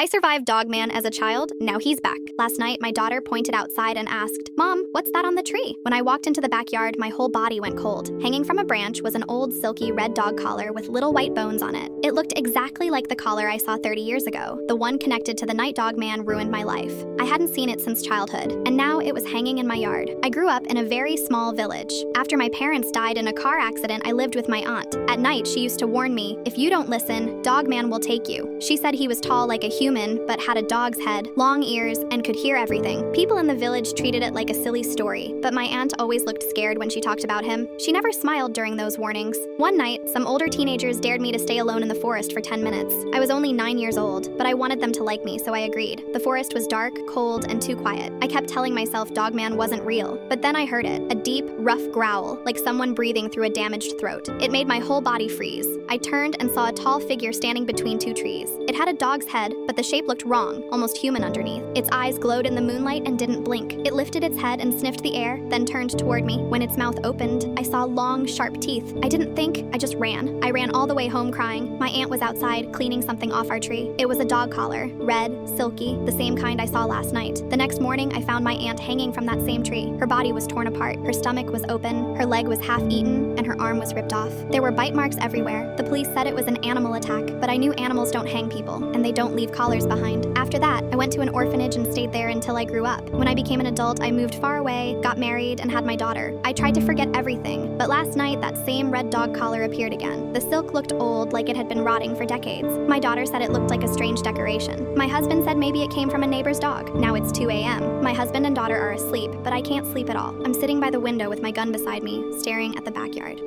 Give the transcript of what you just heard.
I survived Dogman as a child, now he's back. Last night, my daughter pointed outside and asked, "Mom, what's that on the tree?" When I walked into the backyard, my whole body went cold. Hanging from a branch was an old silky red dog collar with little white bones on it. It looked exactly like the collar I saw 30 years ago. The one connected to the night dog man ruined my life. I hadn't seen it since childhood, and now it was hanging in my yard. I grew up in a very small village. After my parents died in a car accident, I lived with my aunt. At night, she used to warn me, "If you don't listen, Dogman will take you." She said he was tall like a human, but had a dog's head, long ears, and could hear everything. People in the village treated it like a silly story, but my aunt always looked scared when she talked about him. She never smiled during those warnings. One night, some older teenagers dared me to stay alone in the forest for 10 minutes. I was only 9 years old, but I wanted them to like me, so I agreed. The forest was dark, cold, and too quiet. I kept telling myself Dogman wasn't real, but then I heard it, a deep, rough growl, like someone breathing through a damaged throat. It made my whole body freeze. I turned and saw a tall figure standing between two trees. It had a dog's head, but the shape looked wrong, almost human underneath. Its eyes glowed in the moonlight and didn't blink. It lifted its head and sniffed the air, then turned toward me. When its mouth opened, I saw long, sharp teeth. I didn't think, I just ran. I ran all the way home crying. My aunt was outside, cleaning something off our tree. It was a dog collar, red, silky, the same kind I saw last night. The next morning, I found my aunt hanging from that same tree. Her body was torn apart, her stomach was open, her leg was half eaten, and her arm was ripped off. There were bite marks everywhere. The police said it was an animal attack, but I knew animals don't hang people, and they don't leave collars behind. After that, I went to an orphanage and stayed there until I grew up. When I became an adult, I moved far away, got married, and had my daughter. I tried to forget everything, but last night, that same red dog collar appeared again. The silk looked old, like it had been rotting for decades. My daughter said it looked like a strange decoration. My husband said maybe it came from a neighbor's dog. Now it's 2 a.m. My husband and daughter are asleep, but I can't sleep at all. I'm sitting by the window with my gun beside me, staring at the backyard.